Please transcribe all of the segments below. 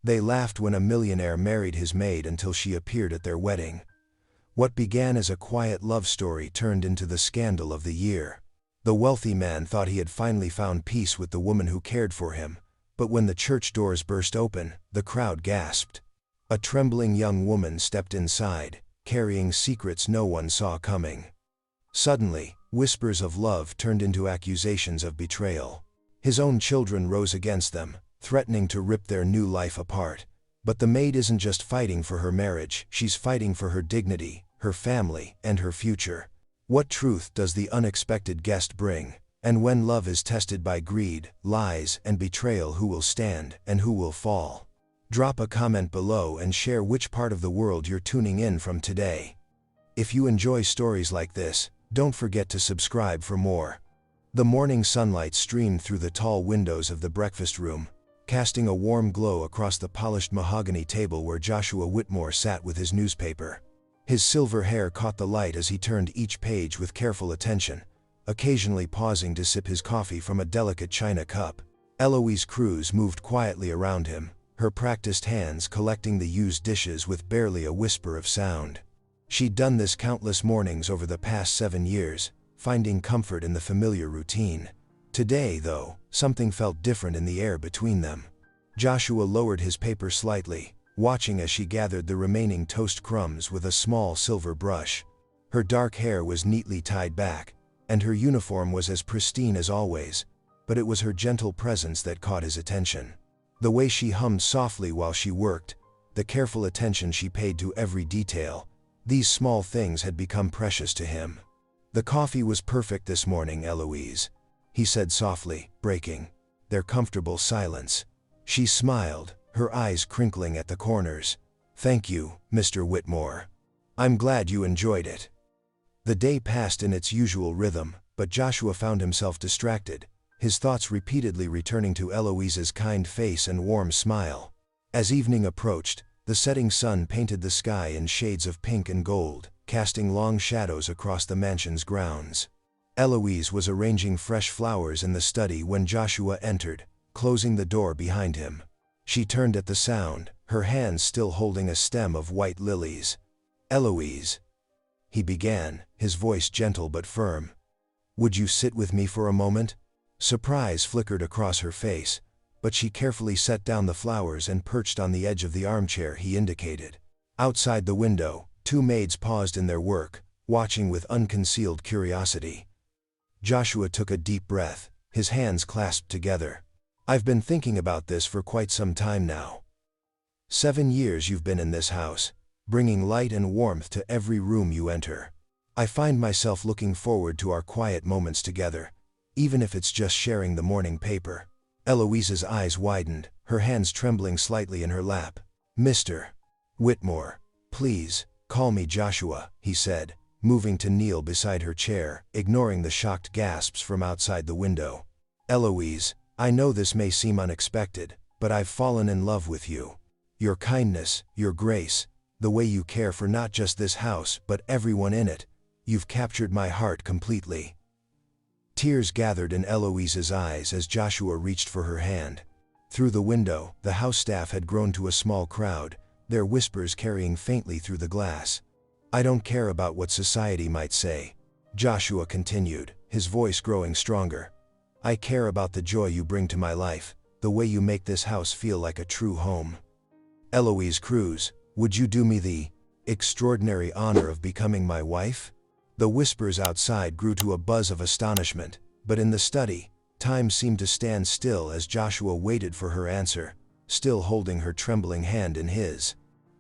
They laughed when a millionaire married his maid until she appeared at their wedding. What began as a quiet love story turned into the scandal of the year. The wealthy man thought he had finally found peace with the woman who cared for him, but when the church doors burst open, the crowd gasped. A trembling young woman stepped inside, carrying secrets no one saw coming. Suddenly, whispers of love turned into accusations of betrayal. His own children rose against them, threatening to rip their new life apart. But the maid isn't just fighting for her marriage, she's fighting for her dignity, her family, and her future. What truth does the unexpected guest bring? And when love is tested by greed, lies, and betrayal, who will stand and who will fall? Drop a comment below and share which part of the world you're tuning in from today. If you enjoy stories like this, don't forget to subscribe for more. The morning sunlight streamed through the tall windows of the breakfast room, casting a warm glow across the polished mahogany table where Joshua Whitmore sat with his newspaper. His silver hair caught the light as he turned each page with careful attention, occasionally pausing to sip his coffee from a delicate china cup. Eloise Cruz moved quietly around him, her practiced hands collecting the used dishes with barely a whisper of sound. She'd done this countless mornings over the past 7 years, finding comfort in the familiar routine. Today, though, something felt different in the air between them. Joshua lowered his paper slightly, watching as she gathered the remaining toast crumbs with a small silver brush. Her dark hair was neatly tied back, and her uniform was as pristine as always, but it was her gentle presence that caught his attention. The way she hummed softly while she worked, the careful attention she paid to every detail, these small things had become precious to him. "The coffee was perfect this morning, Eloise," he said softly, breaking their comfortable silence. She smiled, her eyes crinkling at the corners. "Thank you, Mr. Whitmore. I'm glad you enjoyed it." The day passed in its usual rhythm, but Joshua found himself distracted, his thoughts repeatedly returning to Eloise's kind face and warm smile. As evening approached, the setting sun painted the sky in shades of pink and gold, casting long shadows across the mansion's grounds. Eloise was arranging fresh flowers in the study when Joshua entered, closing the door behind him. She turned at the sound, her hands still holding a stem of white lilies. "Eloise," he began, his voice gentle but firm. "Would you sit with me for a moment?" Surprise flickered across her face, but she carefully set down the flowers and perched on the edge of the armchair he indicated. Outside the window, 2 maids paused in their work, watching with unconcealed curiosity. Joshua took a deep breath, his hands clasped together. "I've been thinking about this for quite some time now. 7 years you've been in this house, bringing light and warmth to every room you enter. I find myself looking forward to our quiet moments together, even if it's just sharing the morning paper." Eloise's eyes widened, her hands trembling slightly in her lap. "Mr. Whitmore, please, call me Joshua," he said, moving to kneel beside her chair, ignoring the shocked gasps from outside the window. "Eloise, I know this may seem unexpected, but I've fallen in love with you. Your kindness, your grace, the way you care for not just this house but everyone in it, you've captured my heart completely." Tears gathered in Eloise's eyes as Joshua reached for her hand. Through the window, the house staff had grown to a small crowd, their whispers carrying faintly through the glass. "I don't care about what society might say," Joshua continued, his voice growing stronger. "I care about the joy you bring to my life, the way you make this house feel like a true home. Eloise Cruz, would you do me the extraordinary honor of becoming my wife?" The whispers outside grew to a buzz of astonishment, but in the study, time seemed to stand still as Joshua waited for her answer, still holding her trembling hand in his.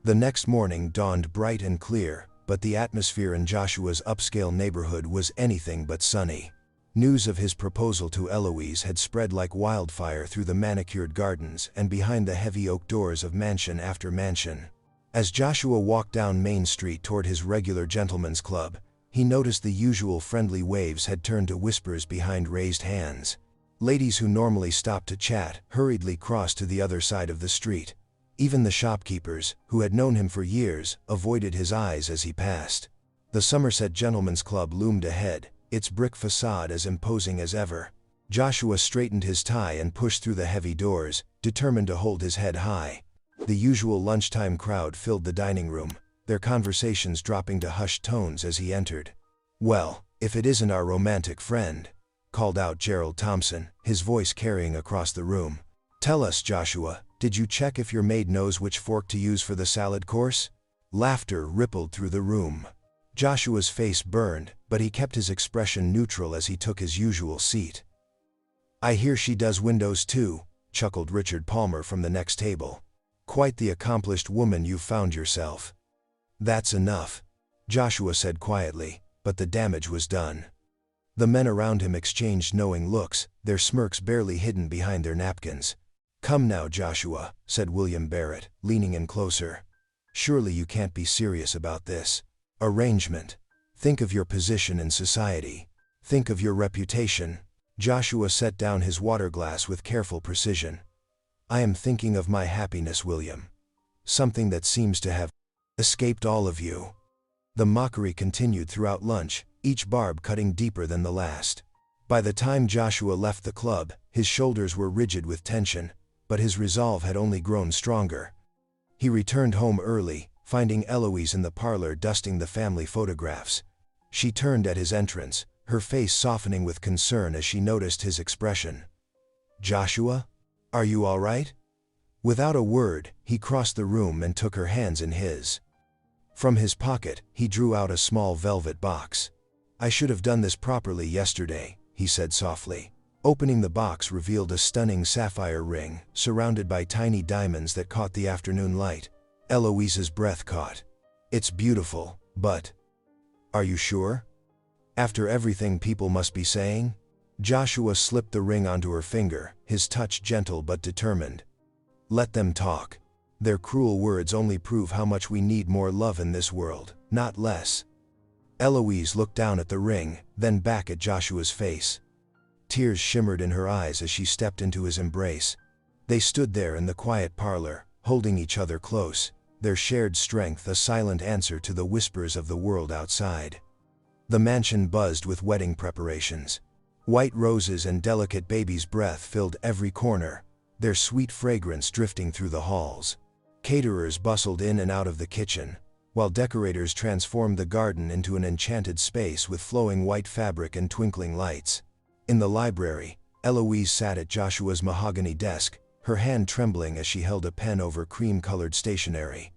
The next morning dawned bright and clear, but the atmosphere in Joshua's upscale neighborhood was anything but sunny. News of his proposal to Eloise had spread like wildfire through the manicured gardens and behind the heavy oak doors of mansion after mansion. As Joshua walked down Main Street toward his regular gentlemen's club, he noticed the usual friendly waves had turned to whispers behind raised hands. Ladies who normally stopped to chat hurriedly crossed to the other side of the street. Even the shopkeepers, who had known him for years, avoided his eyes as he passed. The Somerset Gentlemen's Club loomed ahead, its brick facade as imposing as ever. Joshua straightened his tie and pushed through the heavy doors, determined to hold his head high. The usual lunchtime crowd filled the dining room, their conversations dropping to hushed tones as he entered. "Well, if it isn't our romantic friend," called out Gerald Thompson, his voice carrying across the room. "Tell us, Joshua, did you check if your maid knows which fork to use for the salad course?" Laughter rippled through the room. Joshua's face burned, but he kept his expression neutral as he took his usual seat. "I hear she does windows too," chuckled Richard Palmer from the next table. "Quite the accomplished woman you've found yourself." "That's enough," Joshua said quietly, but the damage was done. The men around him exchanged knowing looks, their smirks barely hidden behind their napkins. "Come now, Joshua," said William Barrett, leaning in closer. "Surely you can't be serious about this arrangement. Think of your position in society. Think of your reputation." Joshua set down his water glass with careful precision. "I am thinking of my happiness, William. Something that seems to have escaped all of you." The mockery continued throughout lunch, each barb cutting deeper than the last. By the time Joshua left the club, his shoulders were rigid with tension, but his resolve had only grown stronger. He returned home early, finding Eloise in the parlor dusting the family photographs. She turned at his entrance, her face softening with concern as she noticed his expression. "Joshua? Are you all right?" Without a word, he crossed the room and took her hands in his. From his pocket, he drew out a small velvet box. "I should have done this properly yesterday," he said softly. Opening the box revealed a stunning sapphire ring, surrounded by tiny diamonds that caught the afternoon light. Eloise's breath caught. "It's beautiful, but are you sure? After everything people must be saying?" Joshua slipped the ring onto her finger, his touch gentle but determined. "Let them talk. Their cruel words only prove how much we need more love in this world, not less." Eloise looked down at the ring, then back at Joshua's face. Tears shimmered in her eyes as she stepped into his embrace. They stood there in the quiet parlor, holding each other close, their shared strength a silent answer to the whispers of the world outside. The mansion buzzed with wedding preparations. White roses and delicate baby's breath filled every corner, their sweet fragrance drifting through the halls. Caterers bustled in and out of the kitchen, while decorators transformed the garden into an enchanted space with flowing white fabric and twinkling lights. In the library, Eloise sat at Joshua's mahogany desk, her hand trembling as she held a pen over cream-colored stationery.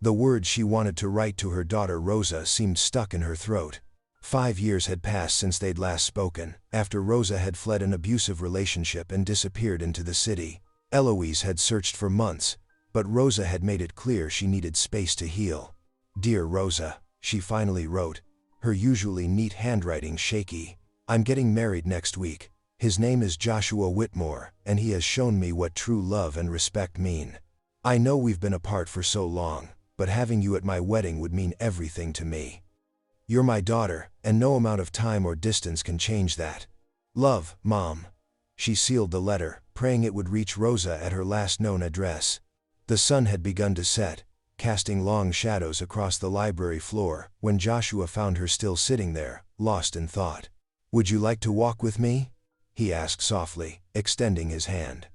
The words she wanted to write to her daughter Rosa seemed stuck in her throat. 5 years had passed since they'd last spoken, after Rosa had fled an abusive relationship and disappeared into the city. Eloise had searched for months, but Rosa had made it clear she needed space to heal. "Dear Rosa," she finally wrote, her usually neat handwriting shaky. "I'm getting married next week. His name is Joshua Whitmore, and he has shown me what true love and respect mean. I know we've been apart for so long, but having you at my wedding would mean everything to me. You're my daughter, and no amount of time or distance can change that. Love, Mom." She sealed the letter, praying it would reach Rosa at her last known address. The sun had begun to set, casting long shadows across the library floor, when Joshua found her still sitting there, lost in thought. "Would you like to walk with me?" he asked softly, extending his hand.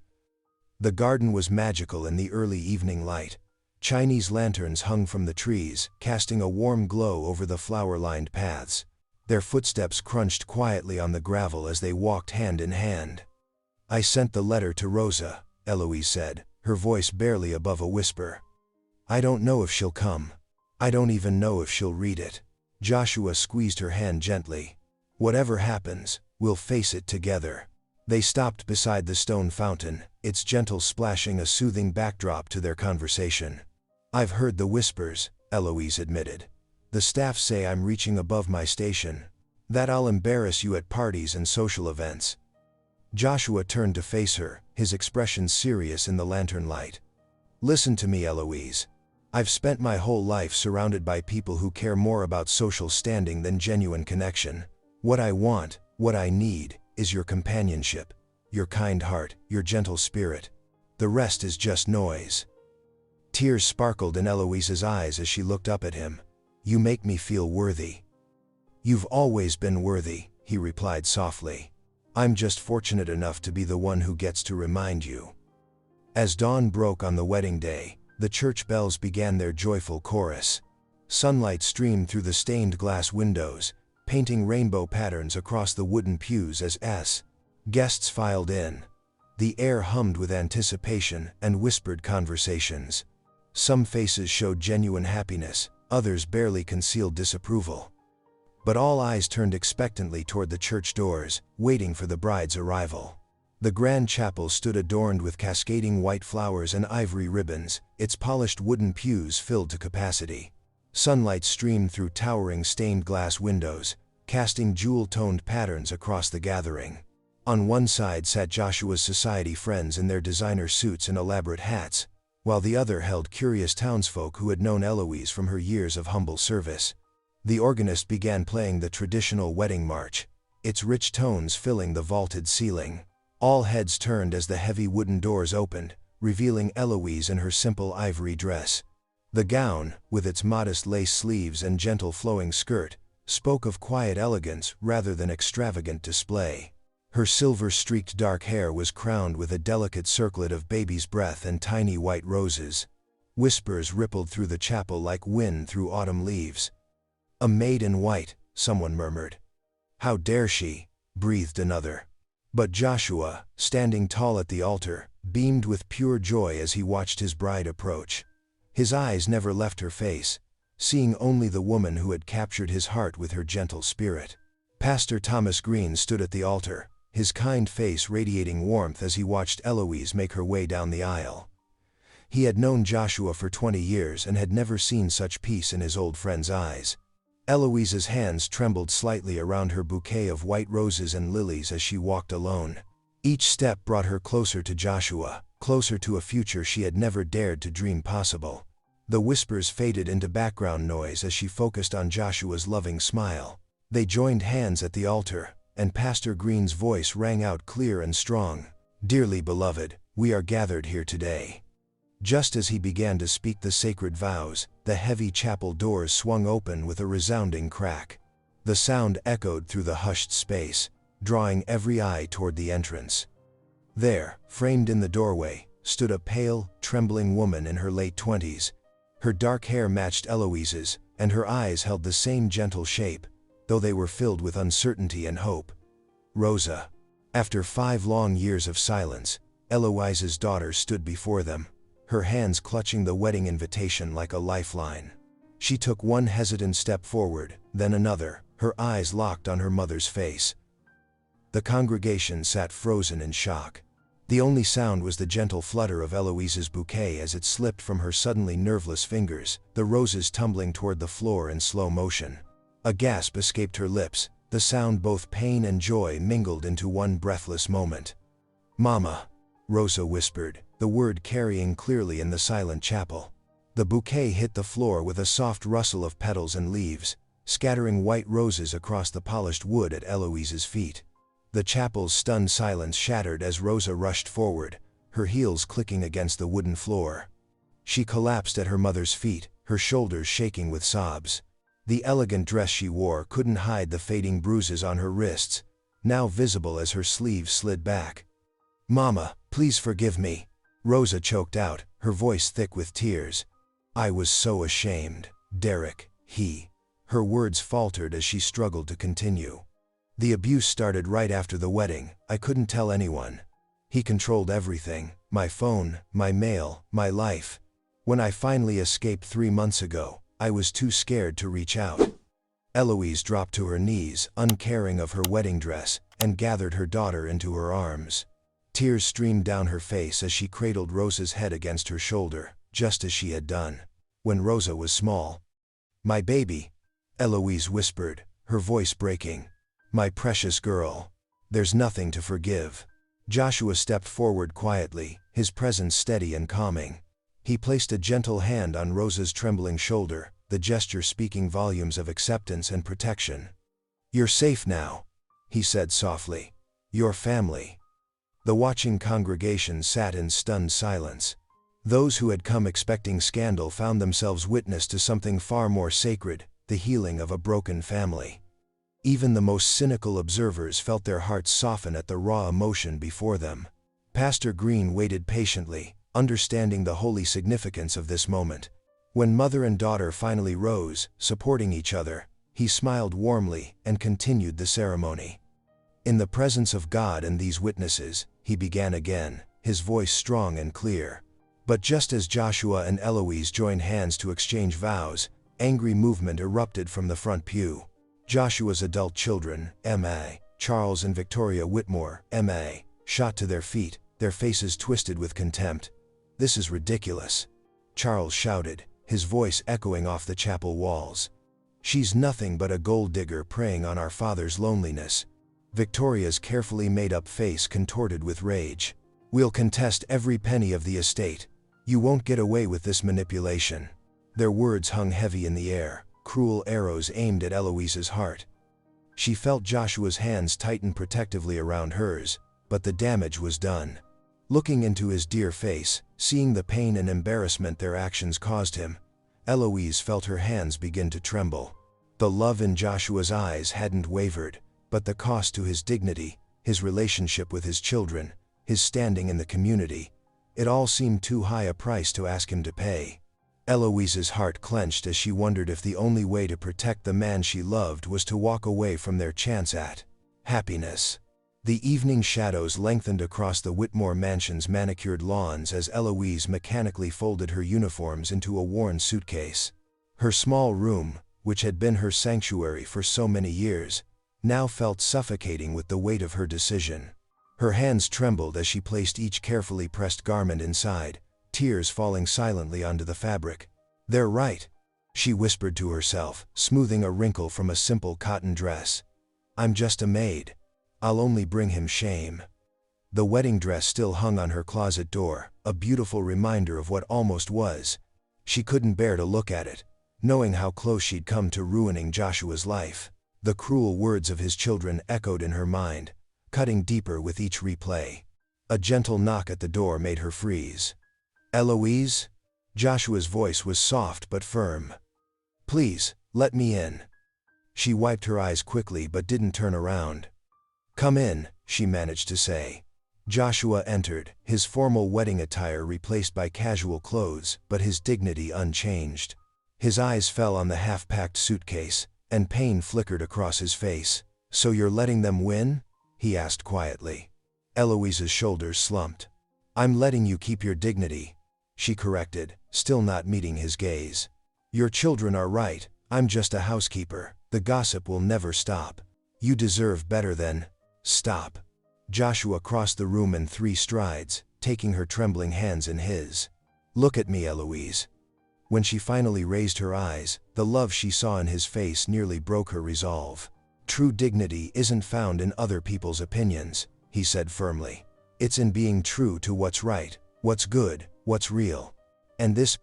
The garden was magical in the early evening light. Chinese lanterns hung from the trees, casting a warm glow over the flower-lined paths. Their footsteps crunched quietly on the gravel as they walked hand in hand. "I sent the letter to Rosa," Eloise said, her voice barely above a whisper. "I don't know if she'll come. I don't even know if she'll read it." Joshua squeezed her hand gently. "Whatever happens, we'll face it together." They stopped beside the stone fountain, its gentle splashing a soothing backdrop to their conversation. "I've heard the whispers," Eloise admitted. "The staff say I'm reaching above my station. That I'll embarrass you at parties and social events." Joshua turned to face her, his expression serious in the lantern light. "Listen to me, Eloise. I've spent my whole life surrounded by people who care more about social standing than genuine connection. What I want, what I need, is your companionship, your kind heart, your gentle spirit. The rest is just noise." Tears sparkled in Eloise's eyes as she looked up at him. "You make me feel worthy." "You've always been worthy," he replied softly. "I'm just fortunate enough to be the one who gets to remind you." As dawn broke on the wedding day, The church bells began their joyful chorus. Sunlight streamed through the stained glass windows, painting rainbow patterns across the wooden pews as guests filed in. The air hummed with anticipation and whispered conversations. Some faces showed genuine happiness, others barely concealed disapproval. But all eyes turned expectantly toward the church doors, waiting for the bride's arrival. The grand chapel stood adorned with cascading white flowers and ivory ribbons, its polished wooden pews filled to capacity. Sunlight streamed through towering stained glass windows, casting jewel-toned patterns across the gathering. On one side sat Joshua's society friends in their designer suits and elaborate hats, while the other held curious townsfolk who had known Eloise from her years of humble service. The organist began playing the traditional wedding march, its rich tones filling the vaulted ceiling. All heads turned as the heavy wooden doors opened, revealing Eloise in her simple ivory dress. The gown, with its modest lace sleeves and gentle flowing skirt, spoke of quiet elegance rather than extravagant display. Her silver-streaked dark hair was crowned with a delicate circlet of baby's breath and tiny white roses. Whispers rippled through the chapel like wind through autumn leaves. "A maid in white," someone murmured. "How dare she?" breathed another. But Joshua, standing tall at the altar, beamed with pure joy as he watched his bride approach. His eyes never left her face, seeing only the woman who had captured his heart with her gentle spirit. Pastor Thomas Green stood at the altar, his kind face radiating warmth as he watched Eloise make her way down the aisle. He had known Joshua for 20 years and had never seen such peace in his old friend's eyes. Eloise's hands trembled slightly around her bouquet of white roses and lilies as she walked alone. Each step brought her closer to Joshua, closer to a future she had never dared to dream possible. The whispers faded into background noise as she focused on Joshua's loving smile. They joined hands at the altar, and Pastor Green's voice rang out clear and strong. "Dearly beloved, we are gathered here today." Just as he began to speak the sacred vows, the heavy chapel doors swung open with a resounding crack. The sound echoed through the hushed space, drawing every eye toward the entrance. There, framed in the doorway, stood a pale, trembling woman in her late 20s. Her dark hair matched Eloise's, and her eyes held the same gentle shape, though they were filled with uncertainty and hope. Rosa. After 5 long years of silence, Eloise's daughter stood before them, her hands clutching the wedding invitation like a lifeline. She took one hesitant step forward, then another, her eyes locked on her mother's face. The congregation sat frozen in shock. The only sound was the gentle flutter of Eloise's bouquet as it slipped from her suddenly nerveless fingers, the roses tumbling toward the floor in slow motion. A gasp escaped her lips, the sound both pain and joy mingled into one breathless moment. "Mama," Rosa whispered, the word carrying clearly in the silent chapel. The bouquet hit the floor with a soft rustle of petals and leaves, scattering white roses across the polished wood at Eloise's feet. The chapel's stunned silence shattered as Rosa rushed forward, her heels clicking against the wooden floor. She collapsed at her mother's feet, her shoulders shaking with sobs. The elegant dress she wore couldn't hide the fading bruises on her wrists, now visible as her sleeves slid back. "Mama, please forgive me," Rosa choked out, her voice thick with tears. "I was so ashamed, Derek, Her words faltered as she struggled to continue. "The abuse started right after the wedding. I couldn't tell anyone. He controlled everything, my phone, my mail, my life. When I finally escaped 3 months ago, I was too scared to reach out." Eloise dropped to her knees, uncaring of her wedding dress, and gathered her daughter into her arms. Tears streamed down her face as she cradled Rosa's head against her shoulder, just as she had done when Rosa was small. "My baby," Eloise whispered, her voice breaking. "My precious girl. There's nothing to forgive." Joshua stepped forward quietly, his presence steady and calming. He placed a gentle hand on Rosa's trembling shoulder, the gesture speaking volumes of acceptance and protection. "You're safe now," he said softly. "Your family." The watching congregation sat in stunned silence. Those who had come expecting scandal found themselves witness to something far more sacred, the healing of a broken family. Even the most cynical observers felt their hearts soften at the raw emotion before them. Pastor Green waited patiently, understanding the holy significance of this moment. When mother and daughter finally rose, supporting each other, he smiled warmly and continued the ceremony. In the presence of God and these witnesses, he began again, his voice strong and clear. But just as Joshua and Eloise joined hands to exchange vows, angry movement erupted from the front pew. Joshua's adult children, M.A., Charles and Victoria Whitmore, M.A., shot to their feet, their faces twisted with contempt. "This is ridiculous," Charles shouted, his voice echoing off the chapel walls. "She's nothing but a gold digger preying on our father's loneliness." Victoria's carefully made-up face contorted with rage. "We'll contest every penny of the estate. You won't get away with this manipulation." Their words hung heavy in the air, cruel arrows aimed at Eloise's heart. She felt Joshua's hands tighten protectively around hers, but the damage was done. Looking into his dear face, seeing the pain and embarrassment their actions caused him, Eloise felt her hands begin to tremble. The love in Joshua's eyes hadn't wavered, but the cost to his dignity, his relationship with his children, his standing in the community, it all seemed too high a price to ask him to pay. Eloise's heart clenched as she wondered if the only way to protect the man she loved was to walk away from their chance at happiness. The evening shadows lengthened across the Whitmore mansion's manicured lawns as Eloise mechanically folded her uniforms into a worn suitcase. Her small room, which had been her sanctuary for so many years, now felt suffocating with the weight of her decision. Her hands trembled as she placed each carefully pressed garment inside, tears falling silently onto the fabric. "They're right," she whispered to herself, smoothing a wrinkle from a simple cotton dress. "I'm just a maid. I'll only bring him shame." The wedding dress still hung on her closet door, a beautiful reminder of what almost was. She couldn't bear to look at it, knowing how close she'd come to ruining Joshua's life. The cruel words of his children echoed in her mind, cutting deeper with each replay. A gentle knock at the door made her freeze. "Eloise?" Joshua's voice was soft but firm. "Please, let me in." She wiped her eyes quickly but didn't turn around. "Come in," she managed to say. Joshua entered, his formal wedding attire replaced by casual clothes, but his dignity unchanged. His eyes fell on the half-packed suitcase, and pain flickered across his face. "So you're letting them win?" he asked quietly. Eloise's shoulders slumped. "I'm letting you keep your dignity," she corrected, still not meeting his gaze. "Your children are right, I'm just a housekeeper. The gossip will never stop. You deserve better than—" "Stop." Joshua crossed the room in 3 strides, taking her trembling hands in his. "Look at me, Eloise." When she finally raised her eyes, the love she saw in his face nearly broke her resolve. "True dignity isn't found in other people's opinions," he said firmly. "It's in being true to what's right, what's good, what's real. And this,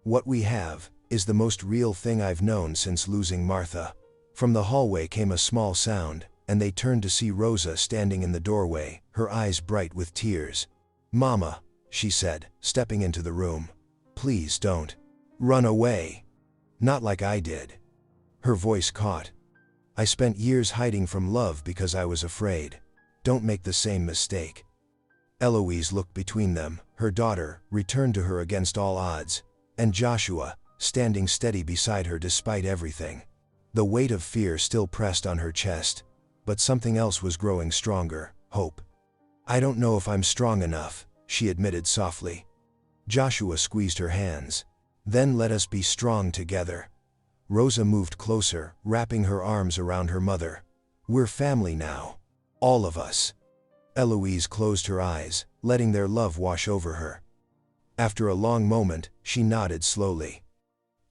what we have, is the most real thing I've known since losing Martha." From the hallway came a small sound, and they turned to see Rosa standing in the doorway, her eyes bright with tears. "Mama," she said, stepping into the room. "Please don't run away. Not like I did." Her voice caught. "I spent years hiding from love because I was afraid. Don't make the same mistake." Eloise looked between them, her daughter, returned to her against all odds, and Joshua, standing steady beside her despite everything. The weight of fear still pressed on her chest, but something else was growing stronger, hope. "I don't know if I'm strong enough," she admitted softly. Joshua squeezed her hands. "Then let us be strong together." Rosa moved closer, wrapping her arms around her mother. "We're family now. All of us." Eloise closed her eyes, letting their love wash over her. After a long moment, she nodded slowly.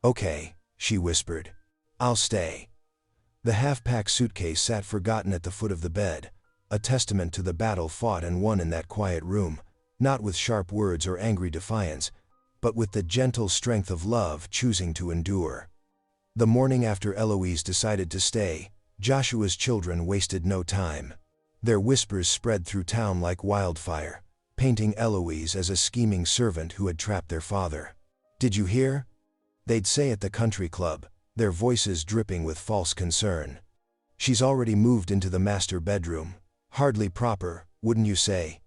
"Okay," she whispered. "I'll stay." The half-packed suitcase sat forgotten at the foot of the bed, a testament to the battle fought and won in that quiet room, not with sharp words or angry defiance, but with the gentle strength of love choosing to endure. The morning after Eloise decided to stay, Joshua's children wasted no time. Their whispers spread through town like wildfire, painting Eloise as a scheming servant who had trapped their father. "Did you hear?" they'd say at the country club, their voices dripping with false concern. "She's already moved into the master bedroom. Hardly proper, wouldn't you say?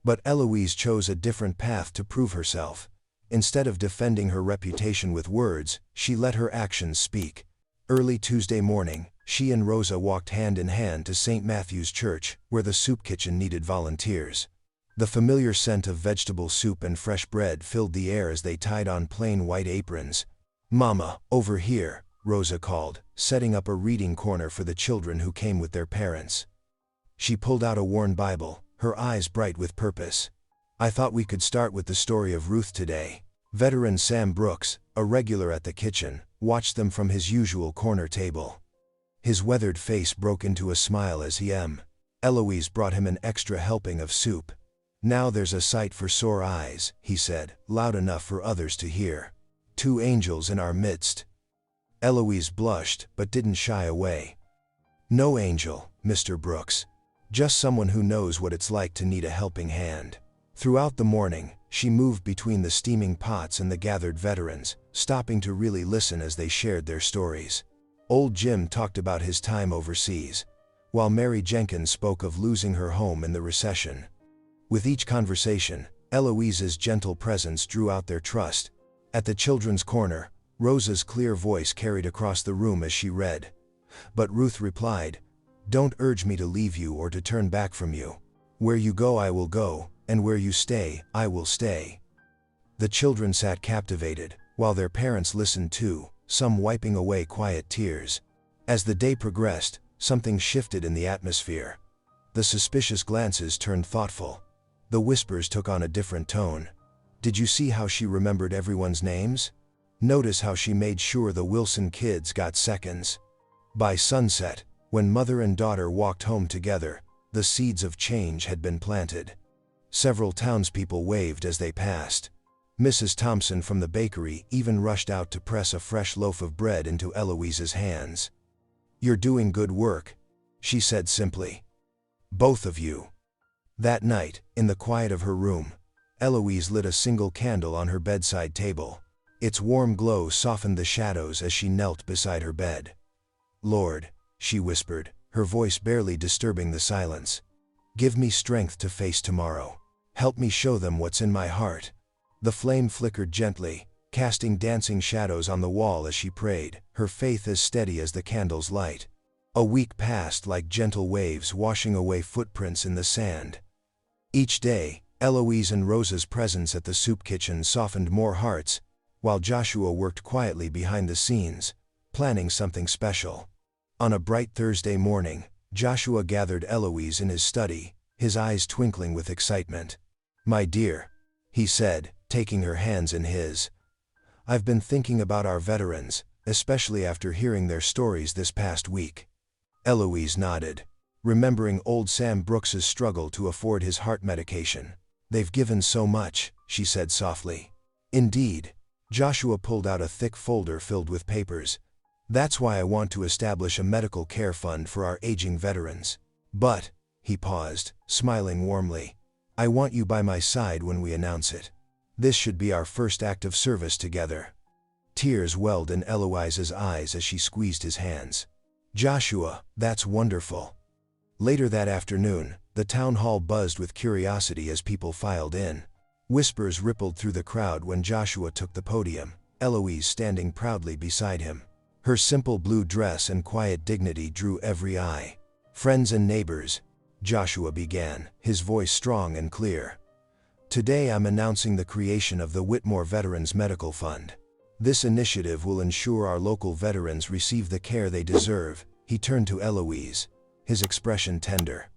But Eloise chose a different path to prove herself. Instead of defending her reputation with words, she let her actions speak. Early Tuesday morning, she and Rosa walked hand in hand to St. Matthew's Church, where the soup kitchen needed volunteers. The familiar scent of vegetable soup and fresh bread filled the air as they tied on plain white aprons. "Mama, over here," Rosa called, setting up a reading corner for the children who came with their parents. She pulled out a worn Bible, her eyes bright with purpose. "I thought we could start with the story of Ruth today." Veteran Sam Brooks, a regular at the kitchen, watched them from his usual corner table. His weathered face broke into a smile as Eloise brought him an extra helping of soup. "Now there's a sight for sore eyes," he said, loud enough for others to hear. "Two angels in our midst." Eloise blushed, but didn't shy away. "No angel, Mr. Brooks. Just someone who knows what it's like to need a helping hand." Throughout the morning, she moved between the steaming pots and the gathered veterans, stopping to really listen as they shared their stories. Old Jim talked about his time overseas, while Mary Jenkins spoke of losing her home in the recession. With each conversation, Eloise's gentle presence drew out their trust. At the children's corner, Rosa's clear voice carried across the room as she read. But Ruth replied, "Don't urge me to leave you or to turn back from you. Where you go I will go, and where you stay, I will stay." The children sat captivated, while their parents listened too, some wiping away quiet tears. As the day progressed, something shifted in the atmosphere. The suspicious glances turned thoughtful. The whispers took on a different tone. "Did you see how she remembered everyone's names? Notice how she made sure the Wilson kids got seconds." By sunset, when mother and daughter walked home together, the seeds of change had been planted. Several townspeople waved as they passed. Mrs. Thompson from the bakery even rushed out to press a fresh loaf of bread into Eloise's hands. "You're doing good work," she said simply. "Both of you." That night, in the quiet of her room, Eloise lit a single candle on her bedside table. Its warm glow softened the shadows as she knelt beside her bed. "Lord," she whispered, her voice barely disturbing the silence, "give me strength to face tomorrow. Help me show them what's in my heart." The flame flickered gently, casting dancing shadows on the wall as she prayed, her faith as steady as the candle's light. A week passed like gentle waves washing away footprints in the sand. Each day, Eloise and Rosa's presence at the soup kitchen softened more hearts, while Joshua worked quietly behind the scenes, planning something special. On a bright Thursday morning, Joshua gathered Eloise in his study, his eyes twinkling with excitement. "My dear," he said, taking her hands in his, "I've been thinking about our veterans, especially after hearing their stories this past week." Eloise nodded, remembering old Sam Brooks's struggle to afford his heart medication. "They've given so much," she said softly. "Indeed." Joshua pulled out a thick folder filled with papers. "That's why I want to establish a medical care fund for our aging veterans. But," he paused, smiling warmly, "I want you by my side when we announce it. This should be our first act of service together." Tears welled in Eloise's eyes as she squeezed his hands. "Joshua, that's wonderful." Later that afternoon, the town hall buzzed with curiosity as people filed in. Whispers rippled through the crowd when Joshua took the podium, Eloise standing proudly beside him. Her simple blue dress and quiet dignity drew every eye. "Friends and neighbors," Joshua began, his voice strong and clear. "Today I'm announcing the creation of the Whitmore Veterans Medical Fund. This initiative will ensure our local veterans receive the care they deserve." He turned to Eloise, his expression tender.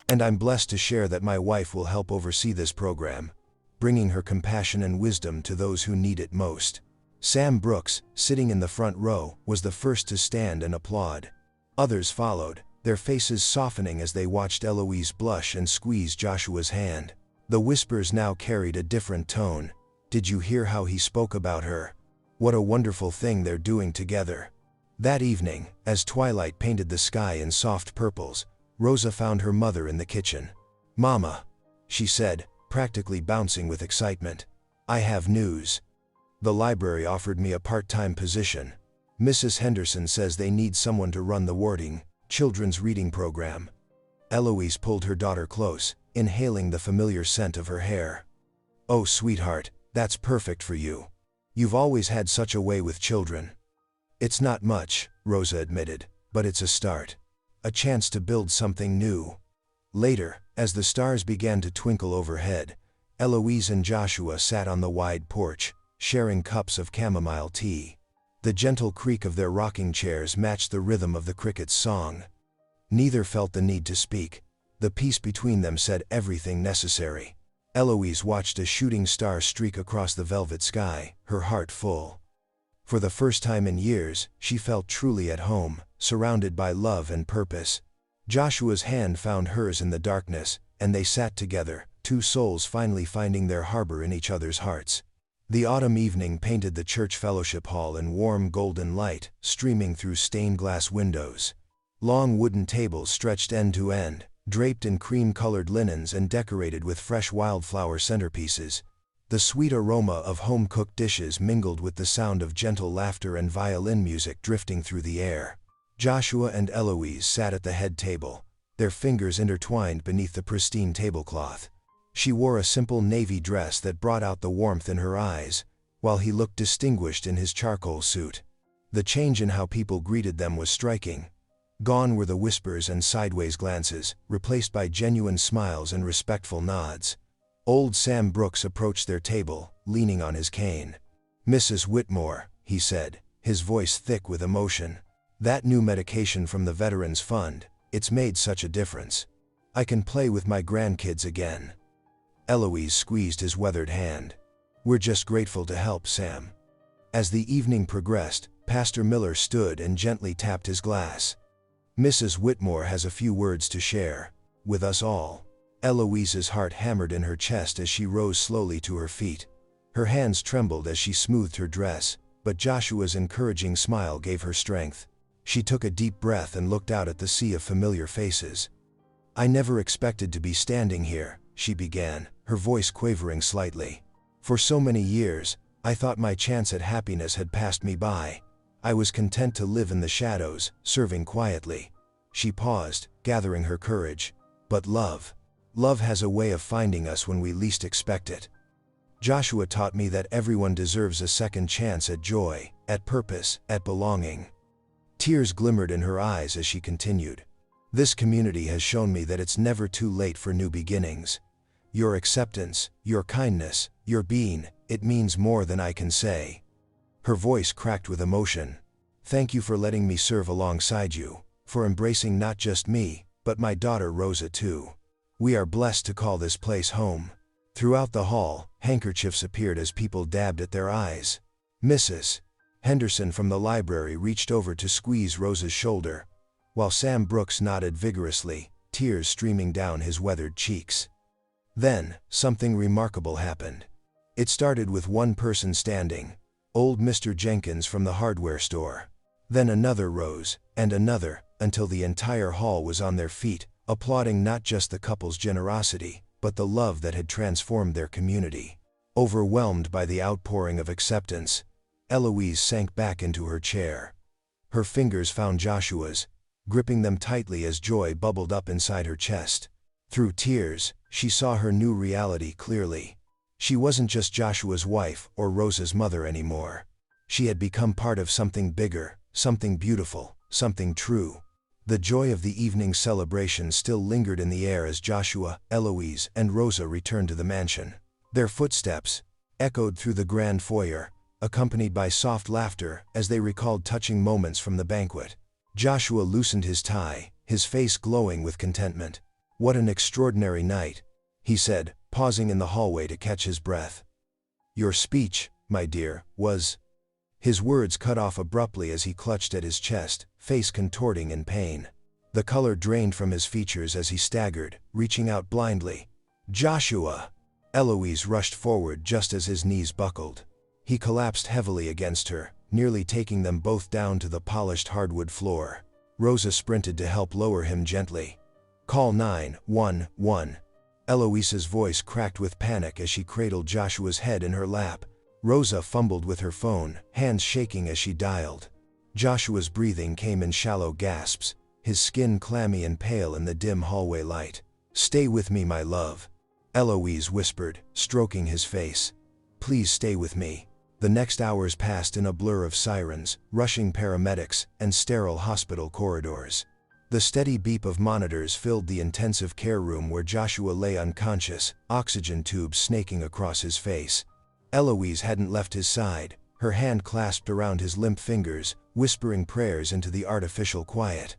"And I'm blessed to share that my wife will help oversee this program, bringing her compassion and wisdom to those who need it most." Sam Brooks, sitting in the front row, was the first to stand and applaud. Others followed, their faces softening as they watched Eloise blush and squeeze Joshua's hand. The whispers now carried a different tone. "Did you hear how he spoke about her? What a wonderful thing they're doing together." That evening, as twilight painted the sky in soft purples, Rosa found her mother in the kitchen. "Mama," she said, practically bouncing with excitement, "I have news. The library offered me a part-time position. Mrs. Henderson says they need someone to run the warding, children's reading program." Eloise pulled her daughter close, inhaling the familiar scent of her hair. "Oh, sweetheart, that's perfect for you. You've always had such a way with children." "It's not much," Rosa admitted, "but it's a start. A chance to build something new." Later, as the stars began to twinkle overhead, Eloise and Joshua sat on the wide porch, sharing cups of chamomile tea. The gentle creak of their rocking chairs matched the rhythm of the cricket's song. Neither felt the need to speak. The peace between them said everything necessary. Eloise watched a shooting star streak across the velvet sky, her heart full. For the first time in years, she felt truly at home, surrounded by love and purpose. Joshua's hand found hers in the darkness, and they sat together, two souls finally finding their harbor in each other's hearts. The autumn evening painted the church fellowship hall in warm golden light, streaming through stained glass windows. Long wooden tables stretched end to end, draped in cream-colored linens and decorated with fresh wildflower centerpieces. The sweet aroma of home-cooked dishes mingled with the sound of gentle laughter and violin music drifting through the air. Joshua and Eloise sat at the head table, their fingers intertwined beneath the pristine tablecloth. She wore a simple navy dress that brought out the warmth in her eyes, while he looked distinguished in his charcoal suit. The change in how people greeted them was striking. Gone were the whispers and sideways glances, replaced by genuine smiles and respectful nods. Old Sam Brooks approached their table, leaning on his cane. "Mrs. Whitmore," he said, his voice thick with emotion. "That new medication from the Veterans Fund, it's made such a difference. I can play with my grandkids again." Eloise squeezed his weathered hand. "We're just grateful to help, Sam." As the evening progressed, Pastor Miller stood and gently tapped his glass. "Mrs. Whitmore has a few words to share with us all." Eloise's heart hammered in her chest as she rose slowly to her feet. Her hands trembled as she smoothed her dress, but Joshua's encouraging smile gave her strength. She took a deep breath and looked out at the sea of familiar faces. "I never expected to be standing here," she began, her voice quavering slightly. "For so many years, I thought my chance at happiness had passed me by. I was content to live in the shadows, serving quietly." She paused, gathering her courage. "But love has a way of finding us when we least expect it. Joshua taught me that everyone deserves a second chance at joy, at purpose, at belonging." Tears glimmered in her eyes as she continued. "This community has shown me that it's never too late for new beginnings. Your acceptance, your kindness, your being, it means more than I can say." Her voice cracked with emotion. "Thank you for letting me serve alongside you, for embracing not just me, but my daughter Rosa too. We are blessed to call this place home." Throughout the hall, handkerchiefs appeared as people dabbed at their eyes. Mrs. Henderson from the library reached over to squeeze Rosa's shoulder, while Sam Brooks nodded vigorously, tears streaming down his weathered cheeks. Then, something remarkable happened. It started with one person standing, old Mr. Jenkins from the hardware store. Then another rose, and another, until the entire hall was on their feet, applauding not just the couple's generosity, but the love that had transformed their community. Overwhelmed by the outpouring of acceptance, Eloise sank back into her chair. Her fingers found Joshua's, gripping them tightly as joy bubbled up inside her chest. Through tears, she saw her new reality clearly. She wasn't just Joshua's wife or Rosa's mother anymore. She had become part of something bigger, something beautiful, something true. The joy of the evening's celebration still lingered in the air as Joshua, Eloise, and Rosa returned to the mansion. Their footsteps echoed through the grand foyer, accompanied by soft laughter as they recalled touching moments from the banquet. Joshua loosened his tie, his face glowing with contentment. "What an extraordinary night," he said, pausing in the hallway to catch his breath. "Your speech, my dear, was—" His words cut off abruptly as he clutched at his chest, face contorting in pain. The color drained from his features as he staggered, reaching out blindly. "Joshua!" Eloise rushed forward just as his knees buckled. He collapsed heavily against her, nearly taking them both down to the polished hardwood floor. Rosa sprinted to help lower him gently. "Call 911. Eloise's voice cracked with panic as she cradled Joshua's head in her lap. Rosa fumbled with her phone, hands shaking as she dialed. Joshua's breathing came in shallow gasps, his skin clammy and pale in the dim hallway light. Stay with me, my love, Eloise whispered, stroking his face. Please stay with me. The next hours passed in a blur of sirens, rushing paramedics, and sterile hospital corridors. The steady beep of monitors filled the intensive care room where Joshua lay unconscious, oxygen tubes snaking across his face. Eloise hadn't left his side, her hand clasped around his limp fingers, whispering prayers into the artificial quiet.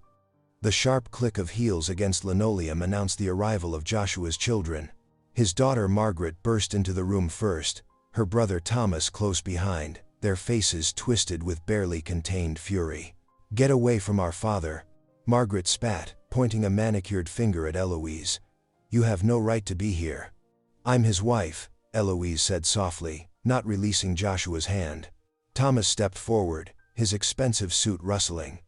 The sharp click of heels against linoleum announced the arrival of Joshua's children. His daughter Margaret burst into the room first, her brother Thomas close behind, their faces twisted with barely contained fury. "Get away from our father," Margaret spat, pointing a manicured finger at Eloise. "You have no right to be here." "I'm his wife," Eloise said softly, not releasing Joshua's hand. Thomas stepped forward, his expensive suit rustling.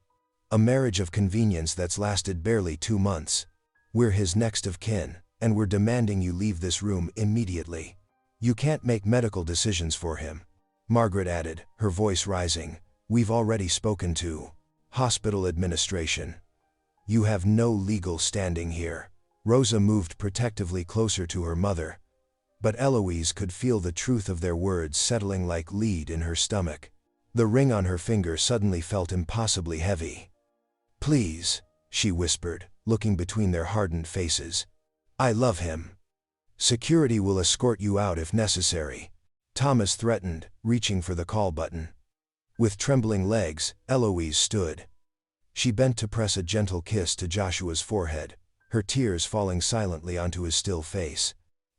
"A marriage of convenience that's lasted barely 2 months. We're his next of kin, and we're demanding you leave this room immediately. You can't make medical decisions for him," Margaret added, her voice rising. "We've already spoken to hospital administration. You have no legal standing here." Rosa moved protectively closer to her mother, but Eloise could feel the truth of their words settling like lead in her stomach. The ring on her finger suddenly felt impossibly heavy. "Please," she whispered, looking between their hardened faces. "I love him. Security will escort you out if necessary," Thomas threatened, reaching for the call button. With trembling legs, Eloise stood. She bent to press a gentle kiss to Joshua's forehead, her tears falling silently onto his still face.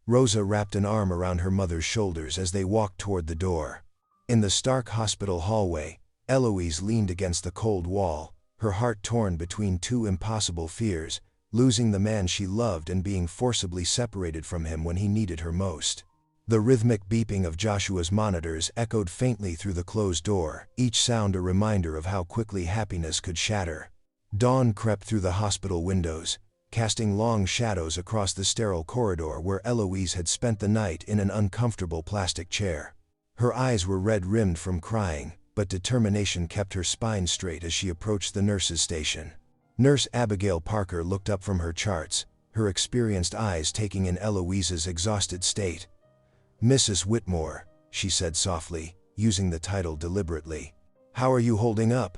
Rosa wrapped an arm around her mother's shoulders as they walked toward the door. In the stark hospital hallway, Eloise leaned against the cold wall, her heart torn between 2 impossible fears: losing the man she loved and being forcibly separated from him when he needed her most. The rhythmic beeping of Joshua's monitors echoed faintly through the closed door, each sound a reminder of how quickly happiness could shatter. Dawn crept through the hospital windows, casting long shadows across the sterile corridor where Eloise had spent the night in an uncomfortable plastic chair. Her eyes were red-rimmed from crying, but determination kept her spine straight as she approached the nurse's station. Nurse Abigail Parker looked up from her charts, her experienced eyes taking in Eloise's exhausted state. "Mrs. Whitmore," she said softly, using the title deliberately. "How are you holding up?"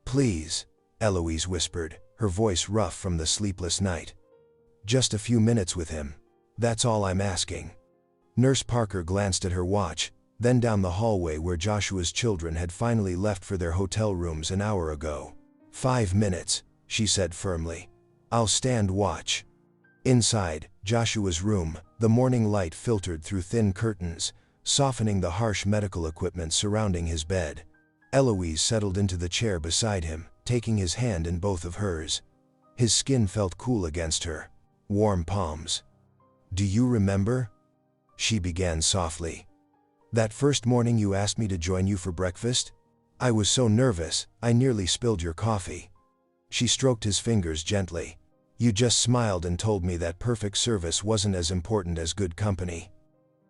"Please," Eloise whispered, her voice rough from the sleepless night. "Just a few minutes with him. That's all I'm asking." Nurse Parker glanced at her watch, then down the hallway where Joshua's children had finally left for their hotel rooms an hour ago. "5 minutes," she said firmly. "I'll stand watch." Inside Joshua's room, the morning light filtered through thin curtains, softening the harsh medical equipment surrounding his bed. Eloise settled into the chair beside him, taking his hand in both of hers. His skin felt cool against her warm palms. "Do you remember?" she began softly. "That first morning you asked me to join you for breakfast? I was so nervous, I nearly spilled your coffee." She stroked his fingers gently. "You just smiled and told me that perfect service wasn't as important as good company."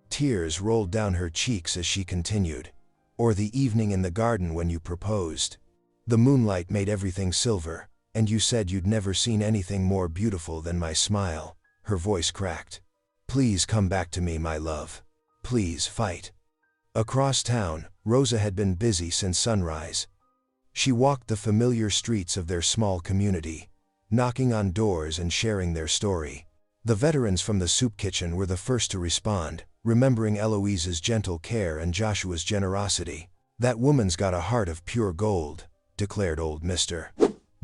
Tears rolled down her cheeks as she continued. "Or the evening in the garden when you proposed. The moonlight made everything silver, and you said you'd never seen anything more beautiful than my smile." Her voice cracked. "Please come back to me, my love. Please fight." Across town, Rosa had been busy since sunrise. She walked the familiar streets of their small community, knocking on doors and sharing their story. The veterans from the soup kitchen were the first to respond, remembering Eloise's gentle care and Joshua's generosity. "That woman's got a heart of pure gold," declared old Mr.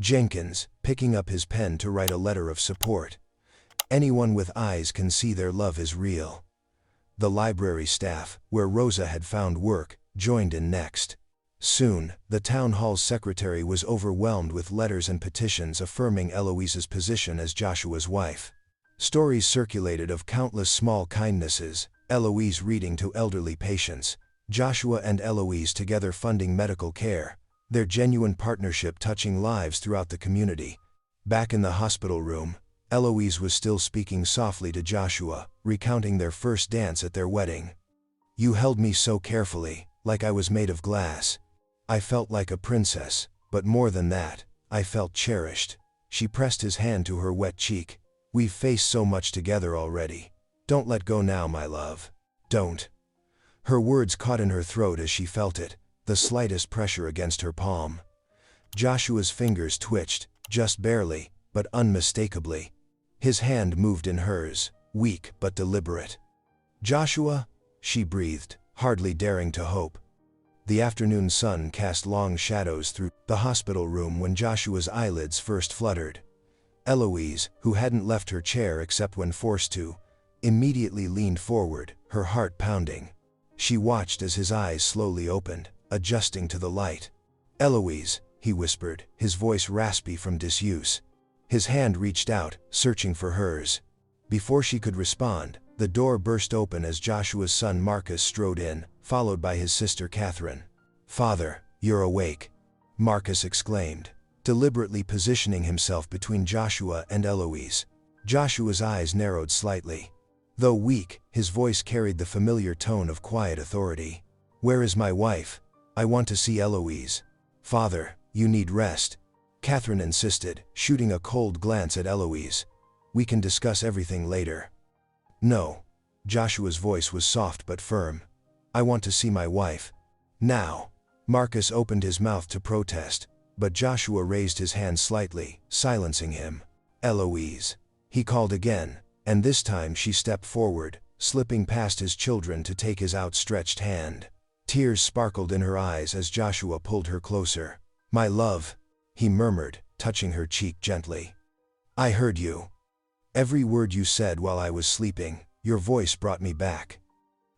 Jenkins, picking up his pen to write a letter of support. "Anyone with eyes can see their love is real." The library staff, where Rosa had found work, joined in next. Soon, the town hall's secretary was overwhelmed with letters and petitions affirming Eloise's position as Joshua's wife. Stories circulated of countless small kindnesses: Eloise reading to elderly patients, Joshua and Eloise together funding medical care, their genuine partnership touching lives throughout the community. Back in the hospital room, Eloise was still speaking softly to Joshua, recounting their first dance at their wedding. "You held me so carefully, like I was made of glass. I felt like a princess, but more than that, I felt cherished." She pressed his hand to her wet cheek. We've faced so much together already. Don't let go now, my love. Don't." Her words caught in her throat as she felt it, the slightest pressure against her palm. Joshua's fingers twitched, just barely, but unmistakably. His hand moved in hers, weak but deliberate. "Joshua?" she breathed, hardly daring to hope. The afternoon sun cast long shadows through the hospital room when Joshua's eyelids first fluttered. Eloise, who hadn't left her chair except when forced to, immediately leaned forward, her heart pounding. She watched as his eyes slowly opened, adjusting to the light. "Eloise," he whispered, his voice raspy from disuse. His hand reached out, searching for hers. Before she could respond, the door burst open as Joshua's son Marcus strode in, followed by his sister Catherine. "Father, you're awake," Marcus exclaimed, deliberately positioning himself between Joshua and Eloise. Joshua's eyes narrowed slightly. Though weak, his voice carried the familiar tone of quiet authority. "Where is my wife? I want to see Eloise." "Father, you need rest," Catherine insisted, shooting a cold glance at Eloise. "We can discuss everything later." "No." Joshua's voice was soft but firm. "I want to see my wife. Now." Marcus opened his mouth to protest, but Joshua raised his hand slightly, silencing him. "Eloise," he called again, and this time she stepped forward, slipping past his children to take his outstretched hand. Tears sparkled in her eyes as Joshua pulled her closer. "My love," he murmured, touching her cheek gently. "I heard you. Every word you said while I was sleeping, your voice brought me back."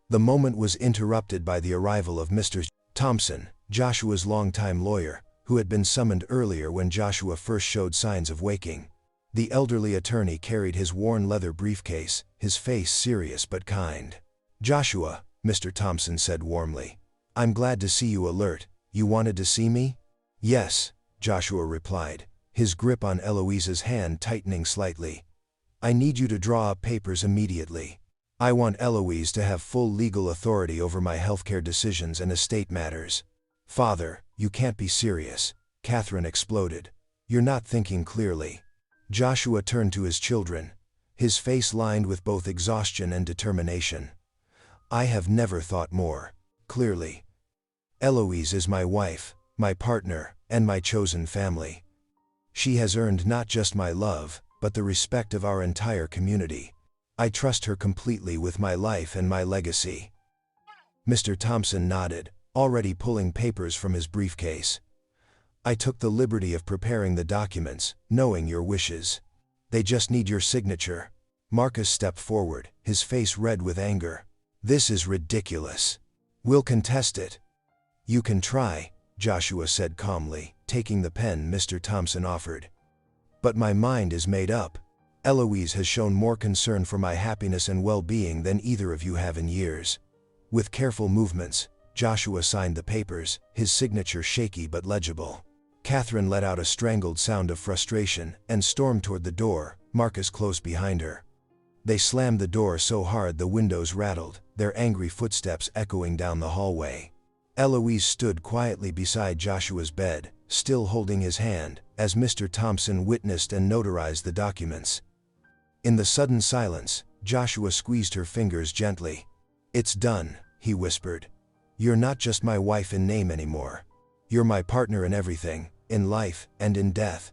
The moment was interrupted by the arrival of Mr. Thompson, Joshua's longtime lawyer, who had been summoned earlier when Joshua first showed signs of waking. The elderly attorney carried his worn leather briefcase, his face serious but kind. "Joshua," Mr. Thompson said warmly, "I'm glad to see you alert. You wanted to see me?" "Yes," Joshua replied, his grip on Eloise's hand tightening slightly. "I need you to draw up papers immediately. I want Eloise to have full legal authority over my healthcare decisions and estate matters." "Father, you can't be serious," Catherine exploded. "You're not thinking clearly." Joshua turned to his children, his face lined with both exhaustion and determination. "I have never thought more clearly. Eloise is my wife, my partner, and my chosen family. She has earned not just my love, but the respect of our entire community. I trust her completely with my life and my legacy." Mr. Thompson nodded, already pulling papers from his briefcase. "I took the liberty of preparing the documents, knowing your wishes. They just need your signature." Marcus stepped forward, his face red with anger. "This is ridiculous. We'll contest it." "You can try," Joshua said calmly, taking the pen Mr. Thompson offered. "But my mind is made up. Eloise has shown more concern for my happiness and well-being than either of you have in years." With careful movements, Joshua signed the papers, his signature shaky but legible. Catherine let out a strangled sound of frustration and stormed toward the door, Marcus close behind her. They slammed the door so hard the windows rattled, their angry footsteps echoing down the hallway. Eloise stood quietly beside Joshua's bed, still holding his hand, as Mr. Thompson witnessed and notarized the documents. In the sudden silence, Joshua squeezed her fingers gently. "It's done," he whispered. "You're not just my wife in name anymore. You're my partner in everything, in life and in death."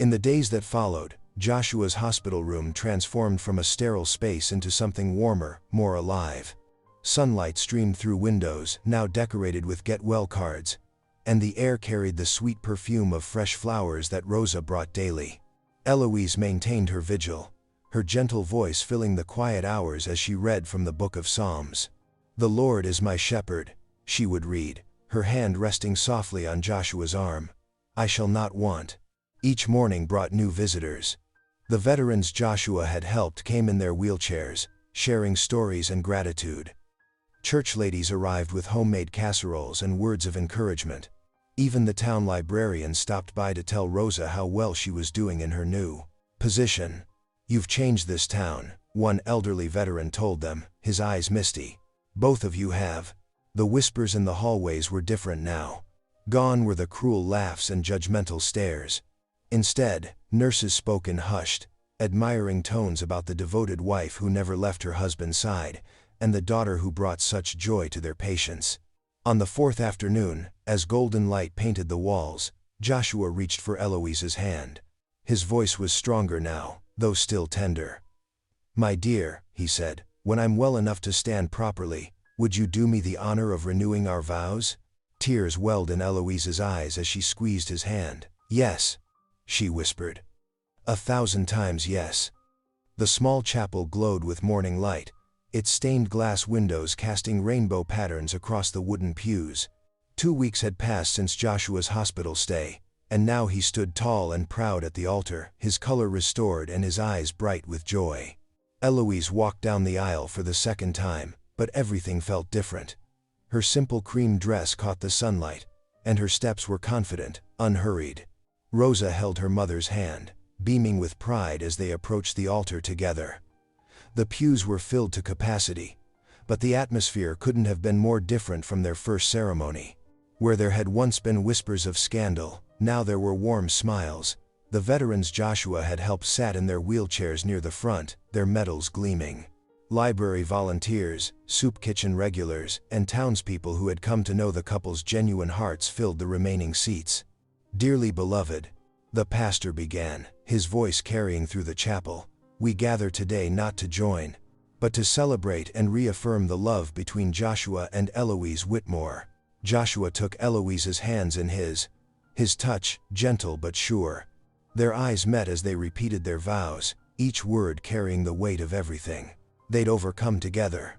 In the days that followed, Joshua's hospital room transformed from a sterile space into something warmer, more alive. Sunlight streamed through windows, now decorated with get-well cards, and the air carried the sweet perfume of fresh flowers that Rosa brought daily. Eloise maintained her vigil, her gentle voice filling the quiet hours as she read from the Book of Psalms. "The Lord is my shepherd," she would read, her hand resting softly on Joshua's arm. "I shall not want." Each morning brought new visitors. The veterans Joshua had helped came in their wheelchairs, sharing stories and gratitude. Church ladies arrived with homemade casseroles and words of encouragement. Even the town librarian stopped by to tell Rosa how well she was doing in her new position. "You've changed this town," one elderly veteran told them, his eyes misty. "Both of you have." The whispers in the hallways were different now. Gone were the cruel laughs and judgmental stares. Instead, nurses spoke in hushed, admiring tones about the devoted wife who never left her husband's side, and the daughter who brought such joy to their patients. On the fourth afternoon, as golden light painted the walls, Joshua reached for Eloise's hand. His voice was stronger now, though still tender. "My dear," he said, "when I'm well enough to stand properly, would you do me the honor of renewing our vows?" Tears welled in Eloise's eyes as she squeezed his hand. "Yes," she whispered. "1,000 times yes." The small chapel glowed with morning light, its stained glass windows casting rainbow patterns across the wooden pews. 2 weeks had passed since Joshua's hospital stay, and now he stood tall and proud at the altar, his color restored and his eyes bright with joy. Eloise walked down the aisle for the second time, but everything felt different. Her simple cream dress caught the sunlight, and her steps were confident, unhurried. Rosa held her mother's hand, beaming with pride as they approached the altar together. The pews were filled to capacity, but the atmosphere couldn't have been more different from their first ceremony. Where there had once been whispers of scandal, now there were warm smiles. The veterans Joshua had helped sat in their wheelchairs near the front, their medals gleaming. Library volunteers, soup kitchen regulars, and townspeople who had come to know the couple's genuine hearts filled the remaining seats. "Dearly beloved," the pastor began, his voice carrying through the chapel, "we gather today not to join, but to celebrate and reaffirm the love between Joshua and Eloise Whitmore." Joshua took Eloise's hands in his touch, gentle but sure. Their eyes met as they repeated their vows, each word carrying the weight of everything they'd overcome together.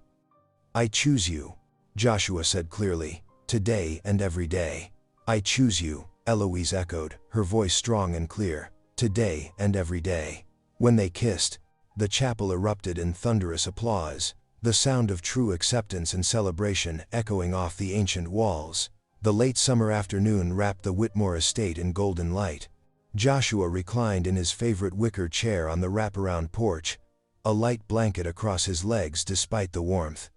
"I choose you," Joshua said clearly, "today and every day." "I choose you," Eloise echoed, her voice strong and clear, "today and every day." When they kissed, the chapel erupted in thunderous applause, the sound of true acceptance and celebration echoing off the ancient walls. The late summer afternoon wrapped the Whitmore estate in golden light. Joshua reclined in his favorite wicker chair on the wraparound porch, a light blanket across his legs despite the warmth.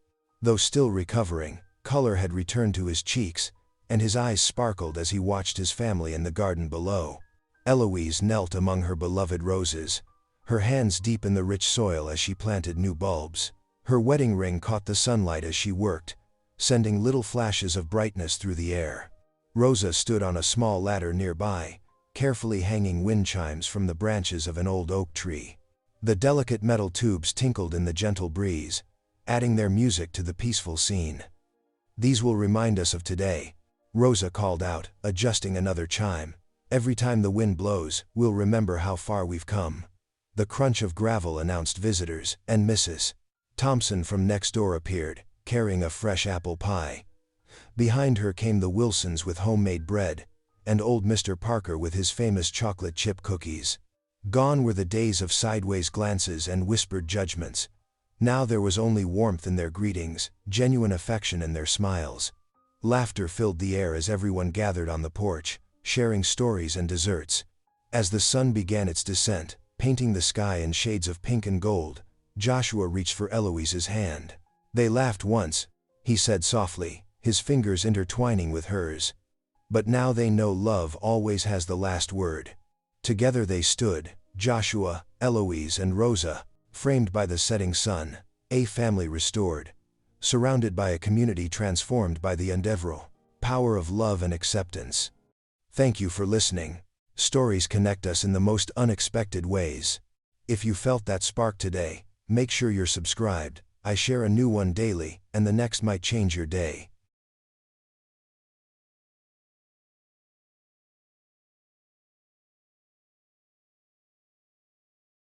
Though still recovering, color had returned to his cheeks, and his eyes sparkled as he watched his family in the garden below. Eloise knelt among her beloved roses, her hands deep in the rich soil as she planted new bulbs. Her wedding ring caught the sunlight as she worked, sending little flashes of brightness through the air. Rosa stood on a small ladder nearby, carefully hanging wind chimes from the branches of an old oak tree. The delicate metal tubes tinkled in the gentle breeze, adding their music to the peaceful scene. "These will remind us of today," Rosa called out, adjusting another chime. "Every time the wind blows, we'll remember how far we've come." The crunch of gravel announced visitors, and Mrs. Thompson from next door appeared, carrying a fresh apple pie. Behind her came the Wilsons with homemade bread, and old Mr. Parker with his famous chocolate chip cookies. Gone were the days of sideways glances and whispered judgments. Now there was only warmth in their greetings, genuine affection in their smiles. Laughter filled the air as everyone gathered on the porch, sharing stories and desserts. As the sun began its descent, painting the sky in shades of pink and gold, Joshua reached for Eloise's hand. "They laughed once," he said softly, his fingers intertwining with hers. "But now they know love always has the last word." Together they stood, Joshua, Eloise and Rosa, framed by the setting sun, a family restored, surrounded by a community transformed by the undeviable power of love and acceptance. Thank you for listening. Stories connect us in the most unexpected ways. If you felt that spark today, make sure you're subscribed. I share a new one daily, and the next might change your day.